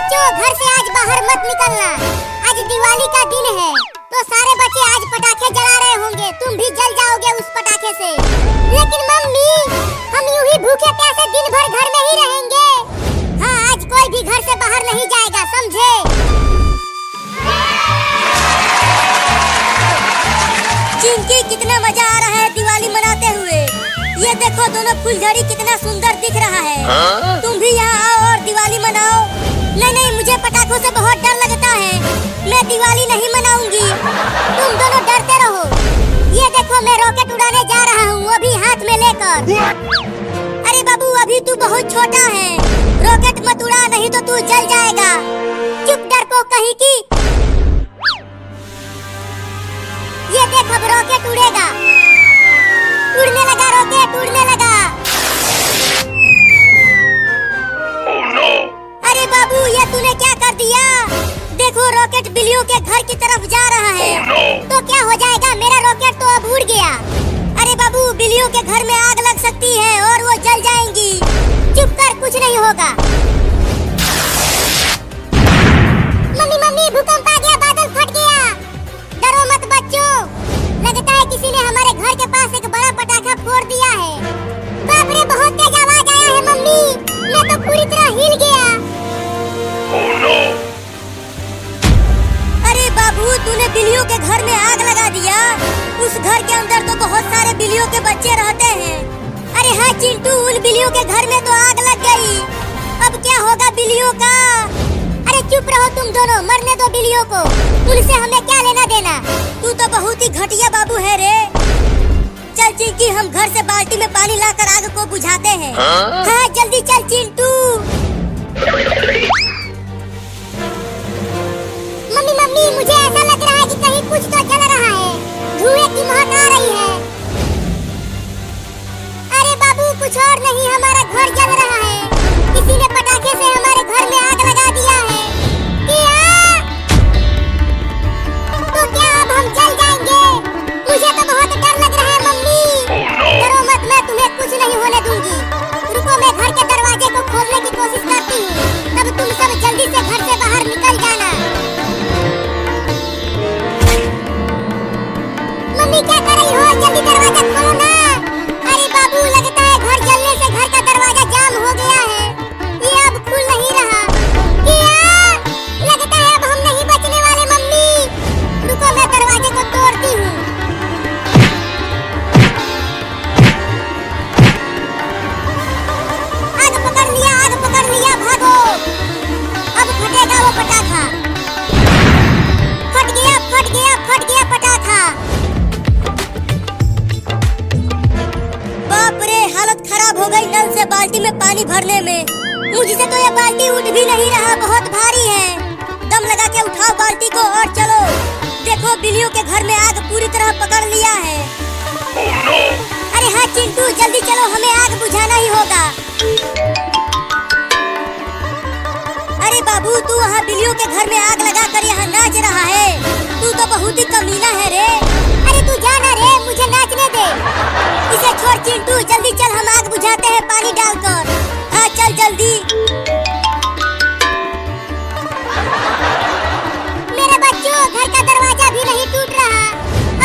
बच्चों, घर से आज बाहर मत निकलना। आज दिवाली का दिन है, तो सारे बच्चे आज पटाखे जला रहे होंगे। तुम भी जल जाओगे उस पटाखे से। लेकिन मम्मी, हम यूं ही भूखे प्यासे दिन भर घर में ही रहेंगे। हाँ, आज कोई भी घर से बाहर नहीं जाएगा, समझे? चिंकी, कितना मजा आ रहा है दिवाली मनाते हुए। ये देखो, दोनों फुलझड़ी कितना सुंदर दिख रहा है। तुम भी यहाँ आओ और दिवाली मनाओ। नहीं, मुझे पटाखों से बहुत डर लगता है। मैं दिवाली नहीं मनाऊंगी। तुम दोनों डरते रहो। ये देखो, मैं रॉकेट उड़ाने जा रहा हूँ, वो भी हाथ में लेकर। अरे बाबू, अभी तू बहुत छोटा है। रॉकेट मत उड़ा, नहीं तो तू जल जाएगा। चुप डरपोक कहीं की। ये देख, अब रॉकेट उड़ेगा। उड़ने लगा रॉकेट, उड़ने लगा। अरे बाबू, ये तूने क्या कर दिया? देखो, रॉकेट बिल्लियों के घर की तरफ जा रहा है। तो क्या हो जाएगा? मेरा रॉकेट तो अब उड़ गया। अरे बाबू, बिल्लियों के घर में आग लग सकती है और वो जल जाएंगी। चुप कर, कुछ नहीं होगा। मम्मी, भूकंप आ गया, बादल फट गया। डरो मत बच्चों। लगता है किसी ने हमारे घर के पास एक बड़ा पटाखा फोड़ दिया है। बाप रे, बहुत तेज आवाज आया है मम्मी। मैं तो पूरी तरह हिल गया। अरे बाबू, तूने बिल्लियों के घर में आग लगा दिया। उस घर के अंदर तो बहुत सारे बिल्लियों के बच्चे रहते हैं। अरे हाँ चिंटू, उन बिल्लियों के घर में तो आग लग गई। अब क्या होगा बिल्लियों का? अरे चुप रहो तुम दोनों, मरने दो बिल्लियों को। उनसे हमें क्या लेना देना? तू तो बहुत ही घटिया बाबू है रे। चल चिंकी, हम घर से बाल्टी में पानी लाकर आग को बुझाते हैं। हाँ, जल्दी चल चिंटू। मम्मी, मुझे ऐसा लग रहा है कि कहीं कुछ तो जल रहा है। धुएं की महक आ रही है। अरे बाबू, कुछ और नहीं, हमारा घर जल रहा है। किसी ने पटाखे से हमारे घर में आग लगा दिया है। तो क्या अब हम जल जाएंगे? मुझे तो बहुत डर लग रहा है मम्मी। डरो मत, मैं तुम्हें कुछ नहीं होने दूंगी। रुको, मैं घर के दरवाजे को खोलने की कोशिश करती हूँ। तब तुम सब जल्दी से घर से बाहर निकल जाना। मम्मी, क्या कर रही हो? जल्दी दरवाजा खोलो ना। अरे बाबू, लगता है घर जलने से घर का दरवाजा जाम हो गया है। ये अब खुल नहीं रहा। लगता है अब हम नहीं बचने वाले मम्मी। रुको, मैं दरवाजे को तोड़ती हूँ। आग पकड़ लिया, आग पकड़ लिया, भागो। अब फटेगा वो पटाखा। फट गया, फट गया, फट गया पटाखा। बाप रे, हालत खराब हो गई नल से बाल्टी में पानी भरने में। मुझसे तो ये बाल्टी उठ भी नहीं रहा, बहुत भारी है। दम लगा के उठाओ बाल्टी को और चलो। देखो, बिल्लियों के घर में आग पूरी तरह पकड़ लिया है। अरे हाँ चिंटू, जल्दी चलो, हमें आग बुझाना ही होगा। अरे बाबू, तू वहाँ बिल्लियों के घर में आग लगा कर यहाँ नाच रहा है। तू तो बहुत ही कमीना है रे। अरे तू जाना रे, मुझे नाचने दे। इसे छोड़ चिंटू, जल्दी चल, हम आग बुझाते हैं पानी डालकर। हाँ चल जल्दी। मेरे बच्चों, घर का दरवाजा भी नहीं टूट रहा।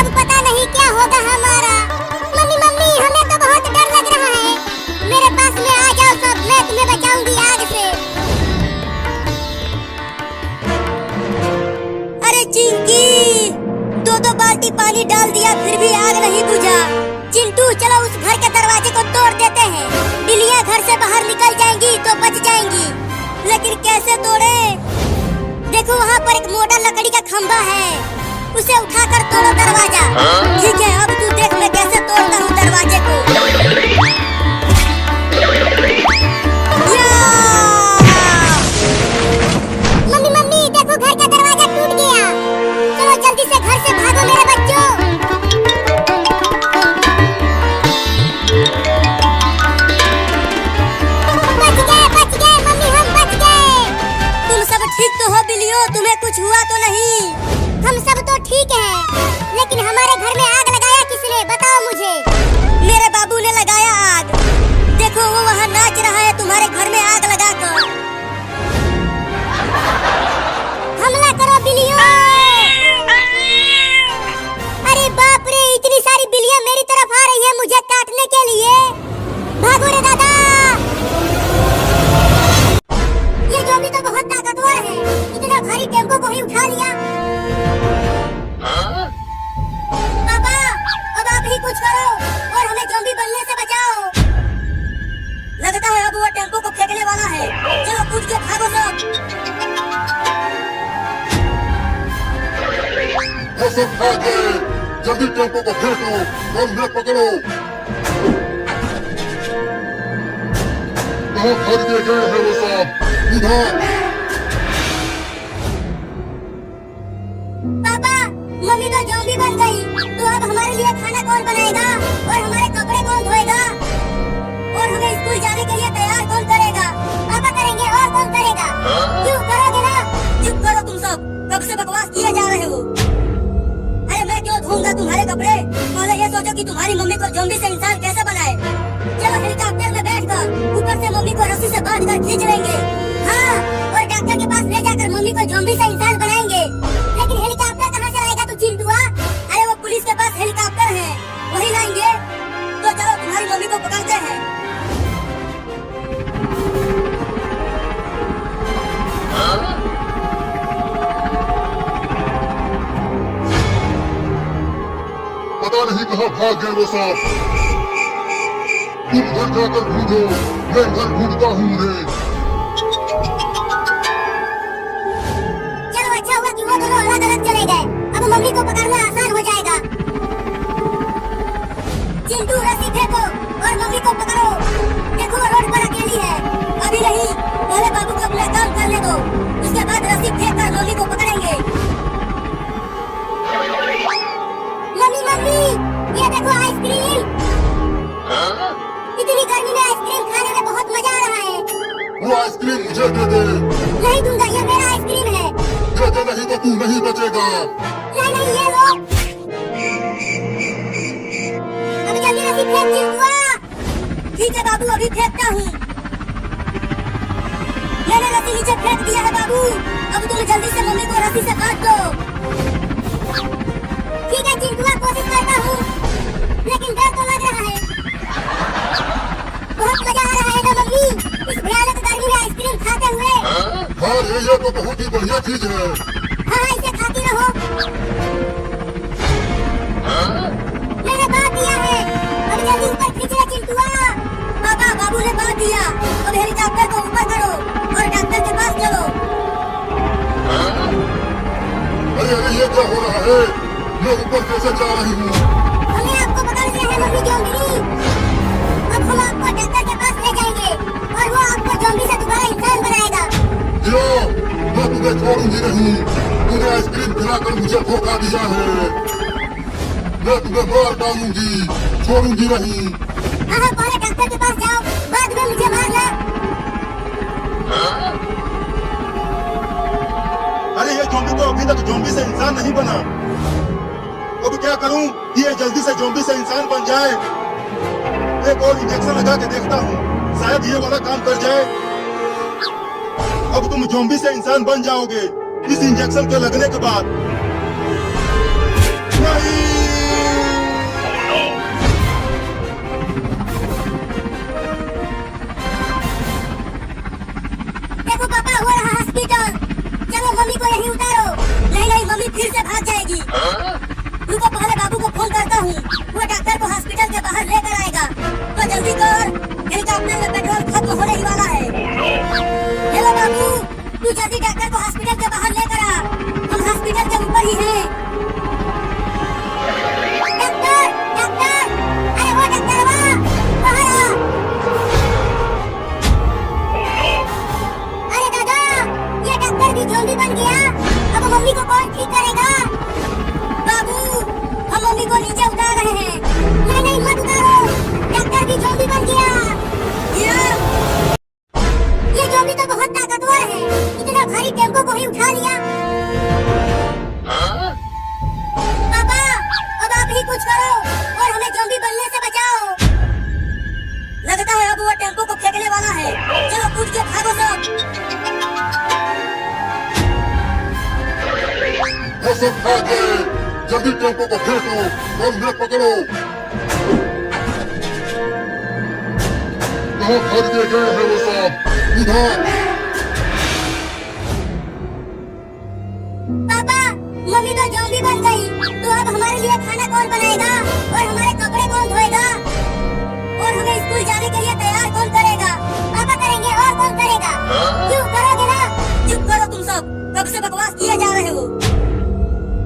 अब पता नहीं क्या होगा हमारा। मम्मी, हमें तो बहुत डर लग रहा है। मेरे पास में आ जाओ सब, मैं तुम्हें बचाऊंगी आग से। अरे चिंकी, दो बाल्टी पानी डाल दिया, फिर भी आग नहीं बुझा। चिंटू, चलो उस घर के दरवाजे को तोड़ देते हैं। बिल्लियाँ घर से बाहर निकल जाएंगी तो बच जाएंगी। लेकिन कैसे तोड़े? देखो, वहाँ पर एक मोटा लकड़ी का खंभा है, उसे उठाकर तोड़ो दरवाजा। ठीक है, अब तू देख मैं कैसे तोड़ता हूँ दरवाजे को। मम्मी, देखो घर का दरवाजा टूट गया। चलो जल्दी से घर से भागो मेरे बच्चों। बच गए मम्मी, हम बच गए। तुम सब ठीक तो हो बिल्लियों? तुम्हें कुछ हुआ तो नहीं? हम सब तो ठीक हैं, लेकिन हमारे घर में आग लगाया किसने, बताओ मुझे। मेरे बाबू ने लगाया आग। देखो, वो वहाँ नाच रहा है तुम्हारे घर में आग लगाकर। बचाने के लिए। भागो रे दादा। ये ज़ॉम्बी तो बहुत ताकतवर है, इतना भारी टेम्पो को ही उठा लिया। पापा, अब आप ही कुछ करो और हमें ज़ॉम्बी बनने से बचाओ। लगता है अब वो टेम्पो को फेंकने वाला है। चलो कूद के भागो सब। वो सब भागे, जल्दी टेम्पो को फेंको और उन्हें पकड़ो। कहाँ भाग के गए हैं वो सब? उधर। पापा, मम्मी तो ज़ॉम्बी बन गई, तो अब हमारे लिए खाना कौन बनाएगा और हमारे कपड़े कौन धोएगा और हमें स्कूल जाने के लिए तैयार कौन करेगा? पापा करेंगे और कौन करेगा? क्यों करोगे ना? चुप करो तुम सब, कब से बकवास किए जा रहे हो? अरे मैं क्यों धोऊंगा तुम्हारे कपड़े? पहले ये सोचो कि तुम्हारी मम्मी को ज़ॉम्बी से इंसान कैसे बनाए। चलो हेलीकॉप्टर में बैठकर ऊपर से मम्मी को रस्सी से बांधकर खींच लेंगे। हाँ, और डॉक्टर के पास ले जाकर मम्मी को ज़ॉम्बी से इंसान बनाएंगे। लेकिन हेलीकॉप्टर कहाँ से लाएगा तू चिंटुआ? अरे वो पुलिस के पास हेलीकॉप्टर है, वही लाएंगे। तो चलो तुम्हारी मम्मी को पकड़ते हैं। पता नहीं कहाँ भाग गए वो सब। तुम घर जाकर ढूंढो, मैं घर ढूंढता हूँ उन्हें। चलो अच्छा हुआ कि वो दोनों अलग अलग चले गए, अब मम्मी को पकड़ना आसान हो जाएगा। चिंटू रस्सी फेंको और मम्मी को पकड़ो। देखो वो रोड पर अकेली है। अभी नहीं, पहले बाबू को अपना काम करने दो, उसके बाद रस्सी फेंक कर मम्मी को पकड़ेंगे। मम्मी मम्मी, ये देखो आइसक्रीम। इतनी गर्मी में आइसक्रीम खाने में बहुत मजा आ रहा है। वो आइसक्रीम मुझे दे दे। नहीं दूंगा, ये मेरा आइसक्रीम है। दे दे, नहीं तो तू नहीं बचेगा। नहीं ये लो। अब जल्दी रस्सी फेंक चिंटुआ। ठीक है बाबू, अभी फेंकता हूँ। मैंने रस्सी नीचे फेंक दिया है बाबू। अब तुम जल्दी से मम्मी को रस्सी से बांध दो। ठीक है चिंटुआ, कोशिश करता हूँ, लेकिन डर तो लग रहा है। बहुत मजा आ रहा है ना मम्मी, इस भयानक गर्मी में आइसक्रीम खाते हुए। हाँ रे, ये तो बहुत ही बढ़िया चीज है। हाँ, इसे खाती रहो। मैंने बांध दिया है, अब जल्दी ऊपर खींच ले चिंटुआ। पापा, बाबू ने बांध दिया। अब हेलीकॉप्टर को ऊपर करो और डॉक्टर के पास चलो। अरे अरे, ये क्या हो रहा है? मैं ऊपर कैसे जा रही हूँ? हमें आपको पकड़ लिया है मम्मी ज़ॉम्बी। अब हम आपको डॉक्टर के पास ले जाएंगे और वो आपको ज़ॉम्बी से दोबारा इंसान बनाएगा। मैं तुम्हें छोड़ूंगी नहीं। तूने आइसक्रीम खिलाकर मुझे धोखा दिया है। मैं तुम्हें मार डालूंगी, छोड़ूंगी नहीं। हाँ, पहले डॉक्टर के पास जाओ, बाद में मुझे मारना। अरे ये ज़ॉम्बी तो अभी तक ज़ॉम्बी से इंसान नहीं बना। अब क्या करूं कि ये जल्दी से ज़ॉम्बी से इंसान बन जाए। एक और इंजेक्शन लगा के देखता हूं, शायद ये वाला काम कर जाए। अब तुम ज़ॉम्बी से इंसान बन जाओगे इस इंजेक्शन के लगने के बाद। नहीं! देखो पापा, हो रहा हॉस्पिटल। चलो मम्मी को यहीं उतारो। नहीं नहीं, मम्मी फिर से भाग जाएगी। रुको, पहले बाबू को फोन करता हूँ, वो डॉक्टर को हॉस्पिटल के बाहर लेकर आएगा। तो जल्दी कर, हेलीकॉप्टर में पेट्रोल खत्म होने ही वाला है। हेलो बाबू, तू जल्दी डॉक्टर को हॉस्पिटल के बाहर लेकर आ, हम हॉस्पिटल के ऊपर ही हैं। डॉक्टर डॉक्टर, अरे वो डॉक्टर बाहर आ। अरे दादा, ये डॉक्टर भी ज़ॉम्बी बन गया। अब मम्मी को कौन ठीक करेगा? बाबू, हम मम्मी को नीचे उतार रहे हैं। नहीं नहीं, मत उतारो, डॉक्टर भी ज़ॉम्बी बन गया। ये ज़ॉम्बी तो बहुत ताकतवर है, इतना भारी टेम्पो को ही उठा लिया। पापा, अब आप ही कुछ करो और हमें ज़ॉम्बी बनने से बचाओ। लगता है अब वो टेम्पो को फेंकने वाला है। चलो कूद के भागो सब। वो सब भागे, जल्दी टेम्पो को फेंको और उन्हें पकड़ो। कहाँ भाग के गए हैं वो सब? उधर पापा, मम्मी तो ज़ॉम्बी बन गई। तो अब हमारे लिए खाना कौन बनाएगा और हमारे कपड़े कौन धोएगा और हमें स्कूल जाने के लिए तैयार कौन करेगा? पापा करेंगे और कौन करेगा? क्यों करोगे ना? चुप करो तुम सब, कब से बकवास किए जा रहे हो?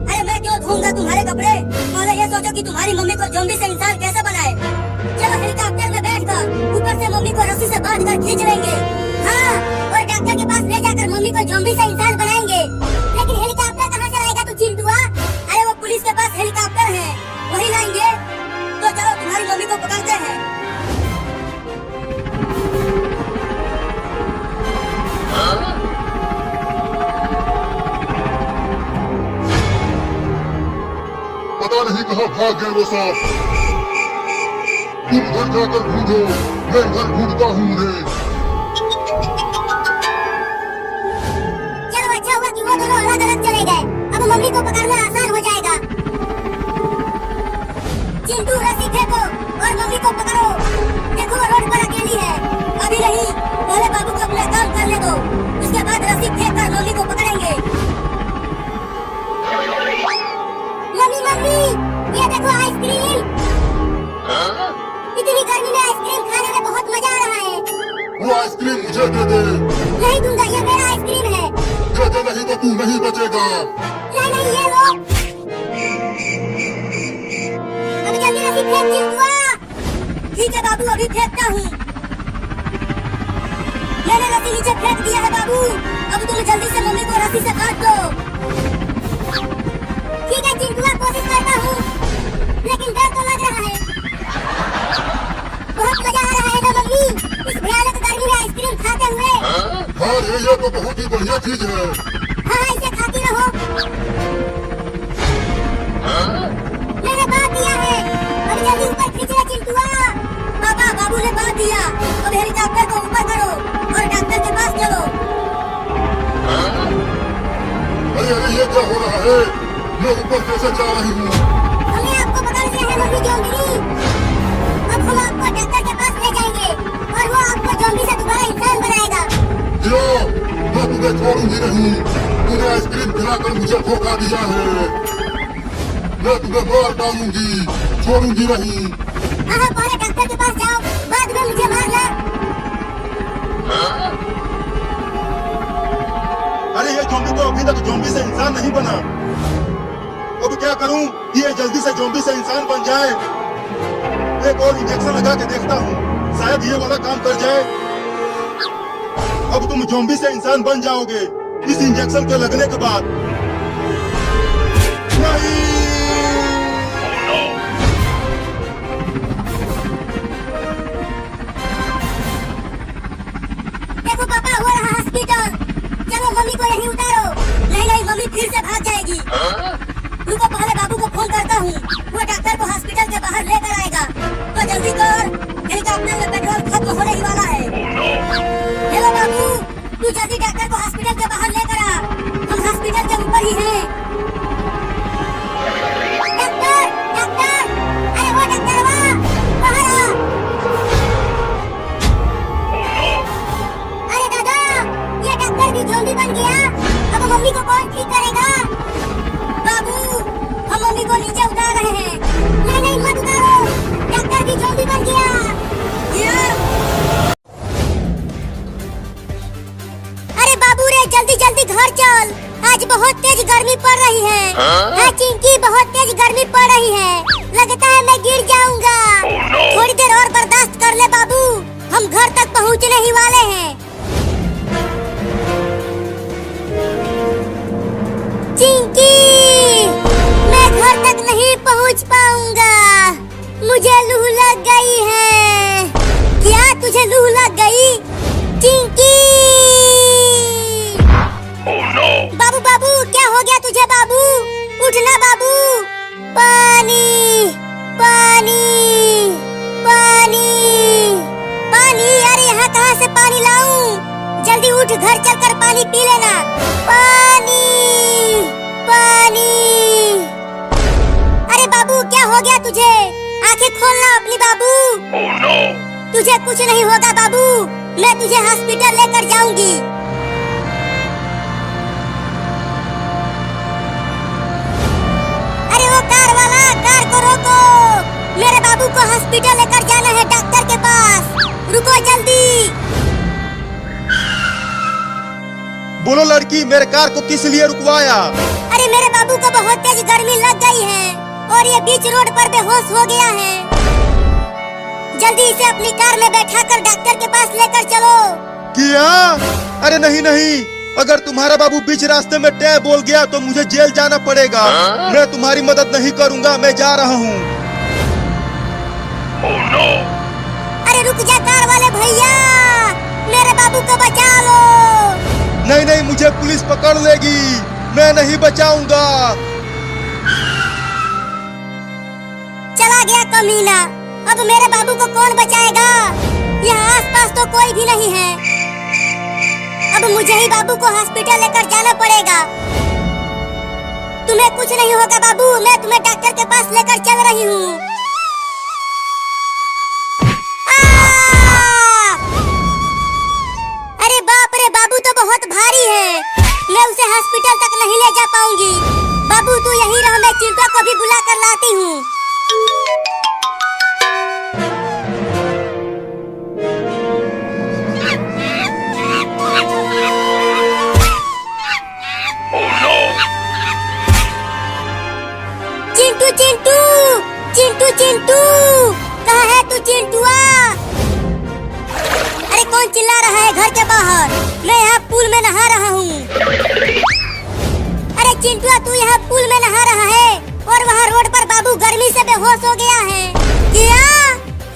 अरे मैं क्यों धोऊंगा तुम्हारे कपड़े? पहले ये सोचो कि तुम्हारी मम्मी को ज़ॉम्बी से इंसान कैसे बनाए। चलो हेलीकॉप्टर में बैठकर ऊपर से मम्मी को रस्सी से बांधकर खींच लेंगे। हाँ, और डॉक्टर के पास ले जाकर मम्मी को ज़ॉम्बी से इंसान बनाएंगे। लेकिन हेलीकॉप्टर कहाँ से लाएगा तू चिंटुआ? अरे वो पुलिस के पास हेलीकॉप्टर है, वही लाएंगे। तो चलो तुम्हारी मम्मी को पकड़ते हैं। पता नहीं कहाँ भाग गए वो सब। तुम घर जाकर ढूंढो, मैं घर ढूंढता हूँ उन्हें। चलो अच्छा हुआ कि वो दोनों अलग अलग चले गए। अब मम्मी को पकड़ना आसान हो जाएगा। चिंटू रस्सी फेंको और मम्मी को पकड़ो। देखो वो रोड पर अकेली है। अभी नहीं, पहले बाबू को अपना काम करने दो, उसके बाद रस्सी फेंक कर मम्मी को पकड़ेंगे। मम्मी मम्मी, ये देखो आइसक्रीम। इतनी गर्मी में आइसक्रीम खाने में बहुत मजा आ रहा है। वो आइसक्रीम मुझे दे दे। नहीं दूंगा, ये मेरा आइसक्रीम है। दे दे, नहीं तो तू नहीं बचेगा। नहीं नहीं, ये लो। अब जल्दी रस्सी फेंक चिंटुआ। ठीक है बाबू, अभी फेंकता हूँ। मैंने रस्सी नीचे फेंक दिया है बाबू। अब तुम जल्दी से मम्मी को रस्सी से काट दो। ठीक है चिंटुआ, कोशिश करता हूँ, लेकिन डर तो लग रहा है। बहुत मजा आ रहा है ना मम्मी, इस भयानक गर्मी में आइसक्रीम खाते हुए। हाँ रे, ये तो बहुत ही बढ़िया चीज है। हाँ, इसे खाती रहो। मैंने बांध दिया है, अब जल्दी ऊपर खींच ले चिंटुआ। पापा, बाबू ने बांध दिया। अब हेलीकॉप्टर को ऊपर करो और डॉक्टर के पास चलो। अरे अरे, ये क्या हो रहा है? मैं ऊपर कैसे जा रही हूँ? हमने आपको पकड़ लिया है मम्मी ज़ॉम्बी। अब हम आपको डॉक्टर के पास ले जाएंगे और वो आपको ज़ॉम्बी से दोबारा इंसान बनाएगा। मैं तुम्हें छोड़ूंगी नहीं। तूने आइसक्रीम खिलाकर मुझे धोखा दिया है। मैं तुम्हें मार डालूंगी, छोड़ूंगी नहीं। हाँ, पहले डॉक्टर के पास जाओ, बाद में मुझे मारना। अरे ये ज़ॉम्बी तो अभी तक ज़ॉम्बी से इंसान नहीं बना। अब क्या करूं कि ये जल्दी से ज़ॉम्बी से इंसान बन जाए। एक और इंजेक्शन लगा के देखता हूं, शायद ये वाला काम कर जाए। अब तुम ज़ॉम्बी से इंसान बन जाओगे इस इंजेक्शन के लगने के बाद। नहीं! देखो पापा, हो रहा हॉस्पिटल। चलो मम्मी को यहीं उतारो। नहीं नहीं, मम्मी फिर से भाग जाएगी। रुको, पहले बाबू को फोन करता हूँ, वो डॉक्टर को हॉस्पिटल के बाहर लेकर आएगा। तो जल्दी कर, हेलीकॉप्टर में पेट्रोल खत्म होने ही वाला है। हेलो बाबू, तू जल्दी डॉक्टर को हॉस्पिटल के बाहर लेकर आ, हम हॉस्पिटल के ऊपर ही हैं। डॉक्टर डॉक्टर, अरे वो डॉक्टर बाहर आ। अरे दादा, ये डॉक्टर भी ज़ॉम्बी बन गया। अब मम्मी को कौन ठीक करेगा? बाबू, हम मम्मी को नीचे उतार रहे हैं। नहीं नहीं, मत उतारो, डॉक्टर भी ज़ॉम्बी बन गया। अरे बाबू रे, जल्दी जल्दी घर चल, आज बहुत तेज गर्मी पड़ रही है। हाँ चिंकी, बहुत तेज गर्मी पड़ रही है, लगता है मैं गिर जाऊंगा। थोड़ी देर और बर्दाश्त कर ले बाबू, हम घर तक पहुंचने ही वाले हैं। चिंकी, मैं घर तक नहीं पहुंच पाऊंगा, मुझे लू लग गई है। क्या तुझे लू लग गई? चिंकी! बाबू बाबू, क्या हो गया तुझे बाबू? उठना बाबू। पानी पानी पानी पानी, अरे यहाँ कहाँ से पानी लाऊं? जल्दी उठ, घर चलकर पानी पी लेना। पानी पानी। अरे बाबू, क्या हो गया तुझे? आंखें खोलना अपनी बाबू। तुझे कुछ नहीं होगा बाबू, मैं तुझे हॉस्पिटल लेकर जाऊंगी। अरे वो कार वाला, कार को रोको, मेरे बाबू को हॉस्पिटल लेकर जाना है डॉक्टर के पास, रुको जल्दी। बोलो लड़की, मेरे कार को किस लिए रुकवाया? अरे मेरे बाबू को बहुत तेज गर्मी लग गई है और ये बीच रोड पर बेहोश हो गया है। जल्दी इसे अपनी कार में बैठाकर डॉक्टर के पास लेकर चलो। क्या? अरे नहीं नहीं, अगर तुम्हारा बाबू बीच रास्ते में टै बोल गया तो मुझे जेल जाना पड़ेगा। मैं तुम्हारी मदद नहीं करूंगा, मैं जा रहा हूँ। अरे रुक जा कार वाले भैया, मेरे बाबू को बचा लो। नहीं नहीं, मुझे पुलिस पकड़ लेगी, मैं नहीं बचाऊंगा। चला गया कमीना, अब मेरे बाबू को कौन बचाएगा? यहाँ आसपास तो कोई भी नहीं है। अब मुझे ही बाबू को हॉस्पिटल लेकर जाना पड़ेगा। तुम्हें कुछ नहीं होगा बाबू, मैं तुम्हें डॉक्टर के पास लेकर चल रही हूँ। अरे बाप रे, बाबू तो बहुत भारी है, मैं उसे हॉस्पिटल तक नहीं ले जा पाऊंगी। बाबू तू यहीं रह, मैं चिंता को भी बुला कर लाती हूँ। चिंटू चिंटू चिंटू चिंटू, कहाँ है तू चिंटुआ? अरे कौन चिल्ला रहा है घर के बाहर? मैं यहाँ पूल में नहा रहा हूँ। अरे चिंटुआ, तू यहाँ पूल में नहा रहा है और वहाँ रोड पर बाबू गर्मी से बेहोश हो गया है। क्या?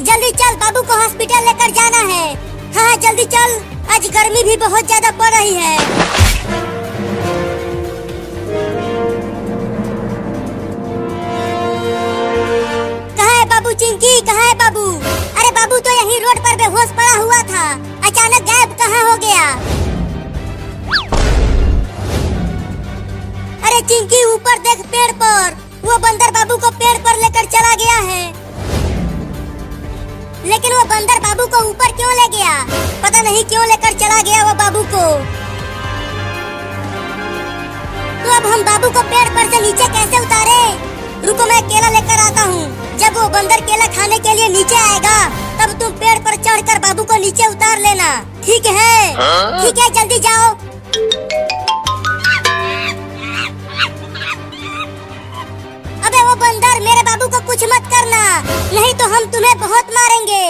जल्दी चल, बाबू को हॉस्पिटल लेकर जाना है। हाँ जल्दी चल, आज गर्मी भी बहुत ज्यादा पड़ रही है। बाबू चिंकी, कहाँ है बाबू? अरे बाबू तो यही रोड पर बेहोश पड़ा हुआ था, अचानक गायब कहाँ हो गया? अरे चिंकी ऊपर देख, पेड़ पर वो बंदर बाबू को पेड़ पर लेकर चला गया है। लेकिन वो बंदर बाबू को ऊपर क्यों ले गया? पता नहीं क्यों लेकर चला गया वो बाबू को। तो अब हम बाबू को पेड़ पर से नीचे कैसे उतारे? रुको मैं केला लेकर आता हूँ। जब वो बंदर केला खाने के लिए नीचे आएगा तब तुम पेड़ पर चढ़कर बाबू को नीचे उतार लेना, ठीक है? ठीक है, जल्दी जाओ। अबे वो बंदर, मेरे बाबू को कुछ मत करना, नहीं तो हम तुम्हें बहुत मारेंगे।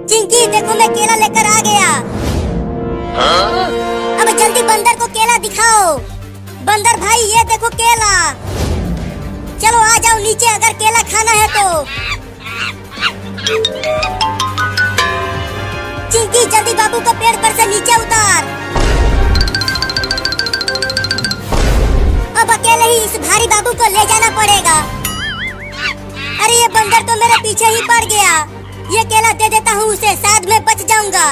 चिंकी देखो, मैं केला लेकर आ गया। अब जल्दी बंदर को केला दिखाओ। बंदर भाई ये देखो केला, चलो आ जाओ नीचे अगर केला खाना है तो। चिंकी जल्दी बाबू को पेड़ पर से नीचे उतार। अब अकेले ही इस भारी बाबू को ले जाना पड़ेगा। अरे ये बंदर तो मेरे पीछे ही पड़ गया, ये केला दे देता हूँ उसे, शायद मैं बच जाऊंगा।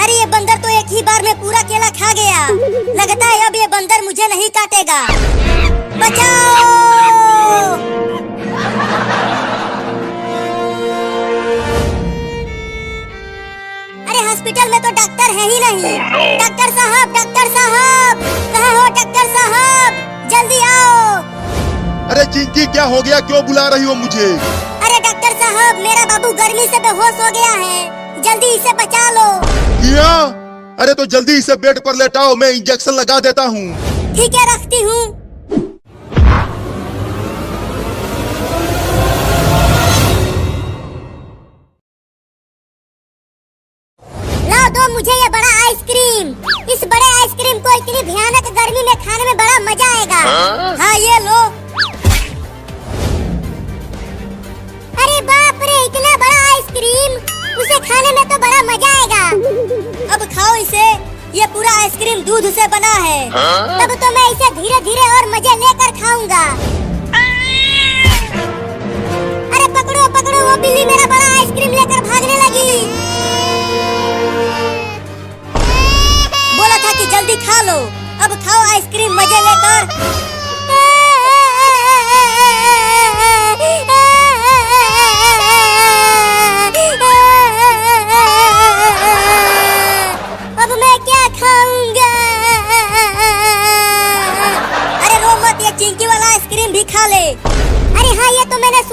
अरे ये बंदर तो एक ही बार में पूरा केला खा गया, लगता है अब ये बंदर मुझे नहीं काटेगा। बचाओ! अरे हॉस्पिटल में तो डॉक्टर है ही नहीं। डॉक्टर साहब, डॉक्टर साहब, कहाँ हो डॉक्टर साहब? जल्दी आओ। अरे चिंकी क्या हो गया, क्यों बुला रही हो मुझे? अरे डॉक्टर साहब, मेरा बाबू गर्मी से बेहोश हो गया है, जल्दी इसे बचा लो। क्या? अरे तो जल्दी इसे बेड पर लेटाओ, मैं इंजेक्शन लगा देता हूँ। ठीक है, रखती हूँ। लाओ दो मुझे ये बड़ा आइसक्रीम। इस बड़े आइसक्रीम को इतनी भयानक गर्मी में खाने में बड़ा मजा आएगा। हाँ ये लो। अरे बाप रे, इतना बड़ा आइसक्रीम, उसे खाने में तो बड़ा मजा आएगा। अब खाओ इसे, ये पूरा आइसक्रीम दूध से बना है। तब तो मैं इसे धीरे धीरे और मजे लेकर खाऊंगा। अरे पकड़ो पकड़ो, वो बिल्ली मेरा बड़ा आइसक्रीम लेकर भागने लगी। बोला था कि जल्दी खा लो, अब खाओ आइसक्रीम मजे लेकर।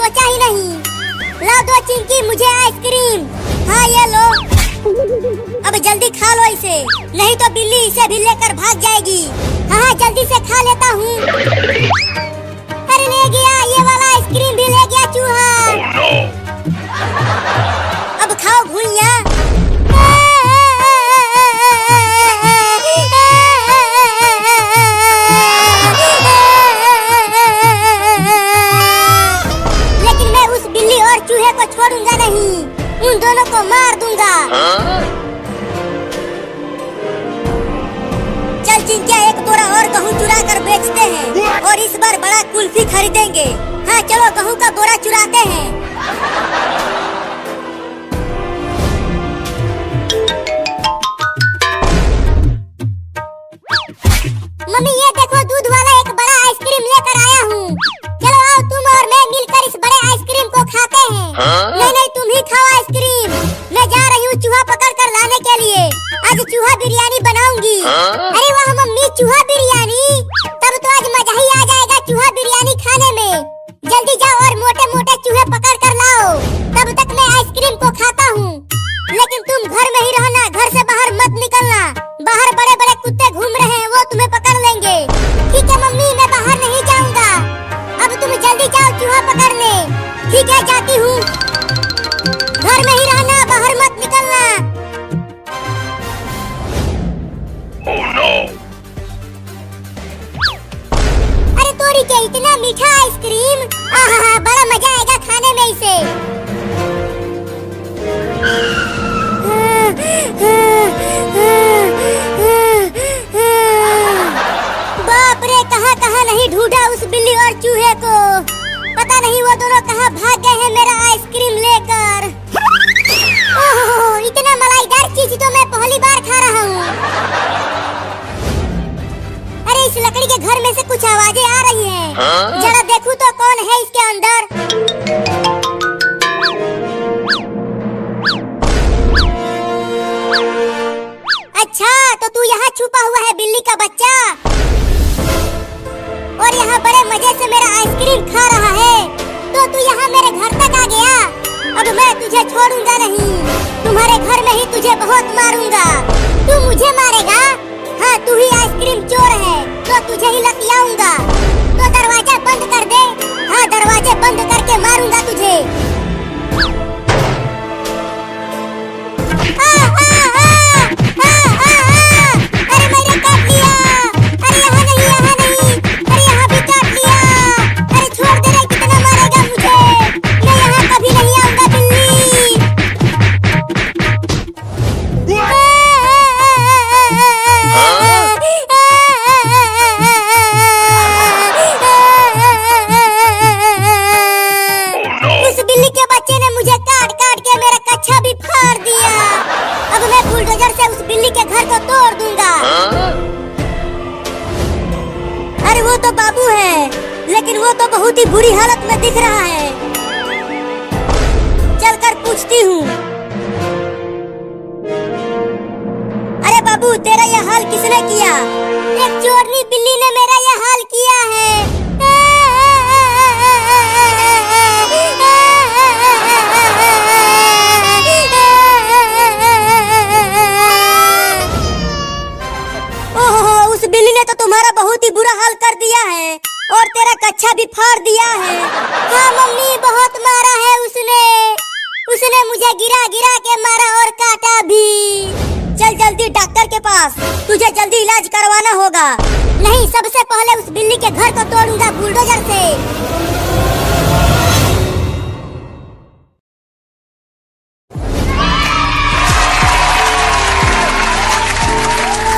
सोचा ही नहीं। ला दो चिंकी मुझे आइसक्रीम। हाँ ये लो। अब जल्दी खा लो इसे, नहीं तो बिल्ली इसे भी लेकर भाग जाएगी। हाँ जल्दी से खा लेता हूँ। अरे ले गया, ये वाला आइसक्रीम भी ले गया चूहा। अब खाओ भूलिया। लेकिन मैं उस बिल्ली और चूहे को छोड़ूंगा नहीं, उन दोनों को मार दूंगा। चल चिंकिया, एक बोरा और गेहूं चुरा कर बेचते हैं और इस बार बड़ा कुल्फी खरीदेंगे। हाँ चलो गेहूं का बोरा चुराते हैं। मम्मी ये देखो, दूध वाला एक बड़ा आइसक्रीम लेकर आया हूँ। चलो आओ तुम और मैं मिलकर इस बड़े आइसक्रीम को खाते हैं। नहीं नहीं तुम ही खाओ आइसक्रीम, मैं जा रही हूँ चूहा पकड़ कर लाने के लिए। आज चूहा बिरयानी बनाऊंगी। अरे वाह मम्मी, चूहा बिरयानी, तब तो आज मजा ही आ जाएगा चूहा बिरयानी खाने में। जल्दी जाओ और मोटे मोटे चूहे पकड़ कर लाओ, तब तक मैं आइसक्रीम को खाता हूँ। लेकिन तुम घर में ही रहना, घर से बाहर मत निकलना। बाहर बड़े बड़े कुत्ते घूम रहे हैं, वो तुम्हें पकड़ लेंगे। ठीक है मम्मी, मैं बाहर नहीं जाऊंगा। अब तुम जल्दी जाओ चूहा पकड़ने। ठीक है जाती हूँ, घर में ही रहना, बाहर मत निकलना। अरे तोरी के इतना मीठा आइसक्रीम, आहा बड़ा मजा आएगा खाने में इसे। बाप रे, कहाँ कहाँ नहीं ढूंढा उस बिल्ली और चूहे को। पता नहीं वो दोनों कहाँ भाग गए हैं मेरा आइसक्रीम लेकर। ओह, इतना मलाईदार चीज तो मैं पहली बार खा रहा हूँ। अरे इस लकड़ी के घर में से कुछ आवाजें आ रही हैं। जरा देखूं तो कौन है इसके अंदर। अच्छा, तो तू यहाँ छुपा हुआ है बिल्ली का बच्चा, और यहाँ बड़े मजे से मेरा आइसक्रीम खा रहा है। तो तू यहाँ मेरे घर तक आ गया। अब मैं तुझे छोड़ूंगा नहीं, तुम्हारे घर में ही तुझे बहुत मारूंगा। तू मुझे मारेगा? हाँ तू ही आइसक्रीम चोर है, तो तुझे ही लतियाऊंगा। तो दरवाजा बंद कर दे। हाँ दरवाजे बंद करके मारूंगा तुझे। अरे मैंने काट लिया। अरे यहाँ नहीं, यहाँ नहीं, अरे यहाँ भी काट लिया। अरे छोड़ दे रे, कितना मारेगा मुझे। मैं यहाँ कभी नहीं आऊंगा बिल्ली। उस बिल्ली के बच्चे ने मुझे काट काट के मेरा कच्छा भी फाड़ दिया। अब मैं बुलडोजर से उस बिल्ली के घर को तोड़ दूंगा। अरे वो तो बाबू है, लेकिन वो तो बहुत ही बुरी हालत में दिख रहा है। चलकर पूछती हूँ। अरे बाबू, तेरा ये हाल किसने किया? एक चोरनी बिल्ली ने मेरा ये हाल किया है। ओहो, उस बिल्ली ने तो तुम्हारा बहुत ही बुरा हाल कर दिया है और तेरा कच्छा भी फाड़ दिया है। हाँ मम्मी, बहुत मारा है उसने। उसने मुझे गिरा गिरा के मारा और काटा भी। चल जल्दी डॉक्टर के पास, तुझे जल्दी इलाज करवाना होगा। नहीं, सबसे पहले उस बिल्ली के घर को तोड़ूंगा बुलडोजर से।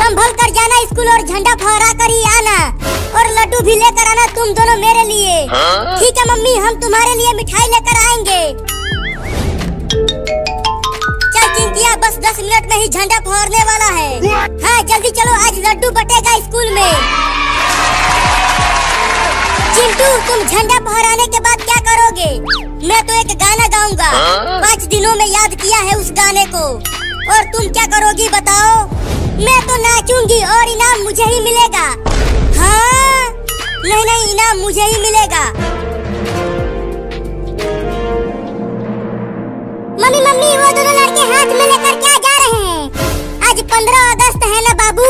संभल कर जाना स्कूल और झंडा फहरा कर ही आना, और लड्डू भी लेकर आना तुम दोनों मेरे लिए। ठीक है मम्मी, हम तुम्हारे लिए मिठाई लेकर आएंगे। चल चिंकिया, बस 10 मिनट में ही झंडा फहरने वाला है। हाँ जल्दी चलो, आज लड्डू बटेगा स्कूल में। चिंटू, तुम झंडा फहराने के बाद क्या करोगे? मैं तो एक गाना गाऊंगा। 5 दिनों में याद किया है उस गाने को। और तुम क्या करोगी बताओ? मैं तो नाचूंगी और इनाम मुझे ही मिलेगा। हाँ नहीं नहीं, इनाम मुझे ही मिलेगा। मम्मी वो दोनों लड़के हाथ में लेकर क्या जा रहे हैं? आज 15 अगस्त है ना बाबू।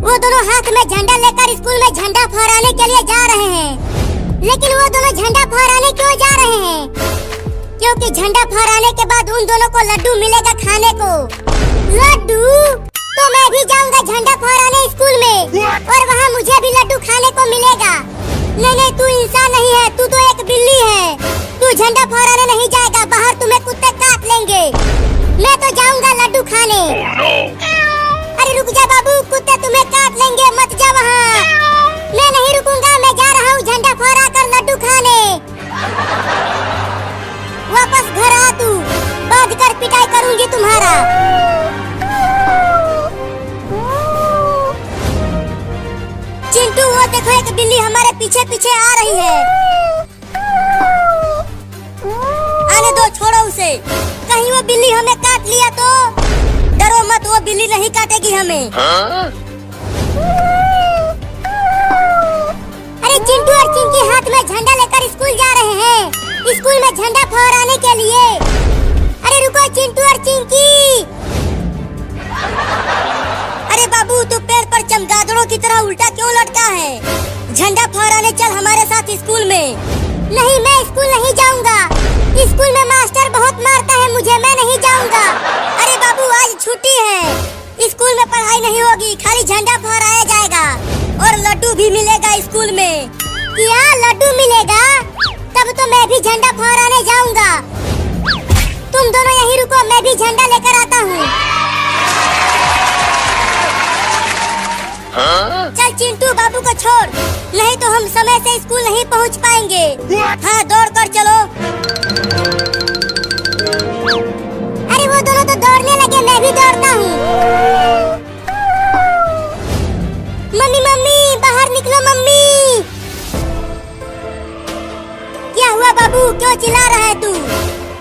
वो दोनों हाथ में झंडा लेकर स्कूल में झंडा फहराने के लिए जा रहे हैं। लेकिन वो दोनों झंडा फहराने क्यों जा रहे हैं? क्योंकि झंडा फहराने के बाद उन दोनों को लड्डू मिलेगा खाने को। लड्डू? तो मैं भी जाऊंगा झंडा फहराने स्कूल में और वहाँ मुझे भी लड्डू खाने को मिलेगा। नहीं नहीं, तू इंसान नहीं है, तू तो एक बिल्ली है। तू झंडा फहराने नहीं जाएगा, बाहर तुम्हें कुत्ते काट लेंगे। मैं तो जाऊंगा लड्डू खाने। अरे रुक जा बाबू, कुत्ते तुम्हें काट लेंगे, मत जा वहाँ। मैं नहीं रुकूंगा, मैं जा रहा हूँ झंडा फहरा कर लड्डू खाने। वापस घर आ तू, बांध कर पिटाई करूंगी तुम्हारा। चिंटू वो देखो एक बिल्ली हमारे पीछे पीछे आ रही है। आने दो, छोड़ो उसे। कहीं वो बिल्ली हमें काट लिया तो? डरो मत, वो बिल्ली नहीं काटेगी हमें। अरे चिंटू और चिंकी हाथ में झंडा लेकर स्कूल जा रहे हैं, स्कूल में झंडा फहराने के लिए। अरे रुको चिंटू और चिंकी। अरे बाबू, तू पेड़ पर चमगादड़ों की तरह उल्टा क्यों लटका है? झंडा फहराने चल हमारे साथ स्कूल में। नहीं, मैं स्कूल नहीं जाऊंगा। स्कूल में मास्टर बहुत मारता है मुझे, मैं नहीं जाऊंगा। अरे बाबू, आज छुट्टी है, स्कूल में पढ़ाई नहीं होगी, खाली झंडा फहराया जाएगा और लड्डू भी मिलेगा स्कूल में। क्या लड्डू मिलेगा? तब तो मैं भी झंडा फहराने जाऊंगा। तुम दोनों यहीं रुको, मैं भी झंडा लेकर आता हूँ। चल चिंटू, बाबू को छोड़, नहीं तो हम समय से स्कूल नहीं पहुँच पाएंगे। हाँ, दौड़ कर चलो। अरे वो दोनों तो दौड़ने लगे, मैं भी दौड़ता हूँ। मम्मी मम्मी, बाहर निकलो मम्मी। क्या हुआ बाबू, क्यों चिल्ला रहा है तू?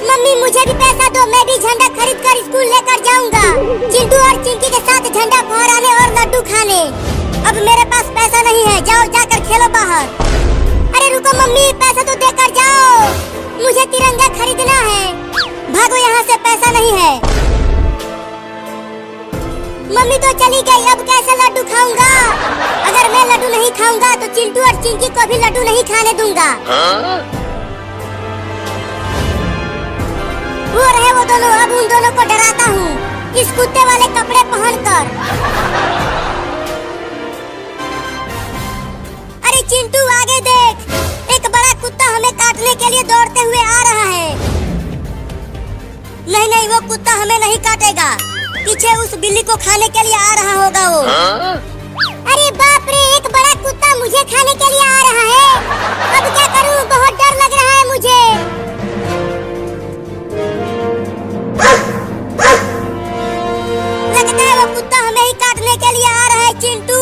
मम्मी मुझे भी पैसा दो, मैं भी झंडा खरीद कर स्कूल लेकर जाऊंगा, चिंटू और चिंकी के साथ झंडा फहराने और लड्डू खाने। अब मेरे पास पैसा नहीं है, जाओ जाकर खेलो बाहर। अरे रुको मम्मी, पैसा तो देकर जाओ, मुझे तिरंगा खरीदना है। भागो यहाँ से, पैसा नहीं है। मम्मी तो चली गई, अब कैसे लड्डू खाऊंगा? अगर मैं लड्डू नहीं खाऊंगा तो चिंटू और चिंकी को भी लड्डू नहीं खाने दूंगा। वो रहे वो दोनों, अब उन दोनों को डराता हूँ इस कुत्ते वाले कपड़े पहनकर। अरे चिंटू आगे देख, एक बड़ा कुत्ता हमें काटने के लिए दौड़ते हुए आ रहा है। नहीं नहीं, वो कुत्ता हमें नहीं काटेगा, पीछे उस बिल्ली को खाने के लिए आ रहा होगा वो। अरे बाप रे, एक बड़ा कुत्ता मुझे खाने के लिए आ रहा है। अब क्या करूँ, बहुत डर लग रहा है मुझे। लगता है वो कुत्ता हमें ही काटने के लिए आ रहा है चिंटू।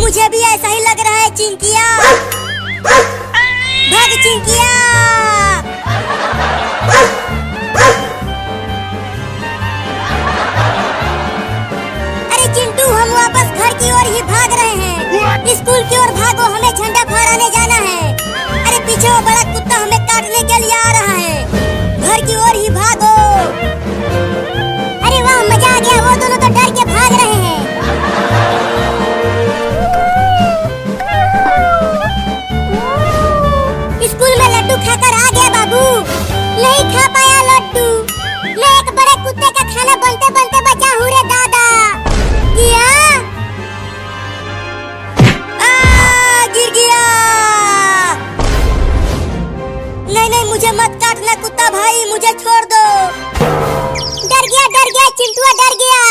मुझे भी ऐसा ही लग रहा है। चिंकिया भाग, चिंकिया। अरे चिंटू, हम वापस घर की ओर ही भाग रहे हैं। स्कूल की ओर भागो, हमें झंडा फहराने जाना है। अरे पीछे वो बड़ा कुत्ता हमें काटने के लिए आ रहा है, घर की ओर ही भागो। अरे वाह, मजा आ गया, वो दोनों तो डर के भाग रहे हैं। स्कूल में लड्डू खाकर आ गया बाबू। नहीं खा पाया लड्डू, मैं एक बड़े कुत्ते का खाना बनते बनते बचा हूँ रे दादा। क्या? गिर गया। नहीं नहीं, मुझे मत काटना कुत्ता भाई, मुझे छोड़ दो। डर गया चिंटुआ, डर गया।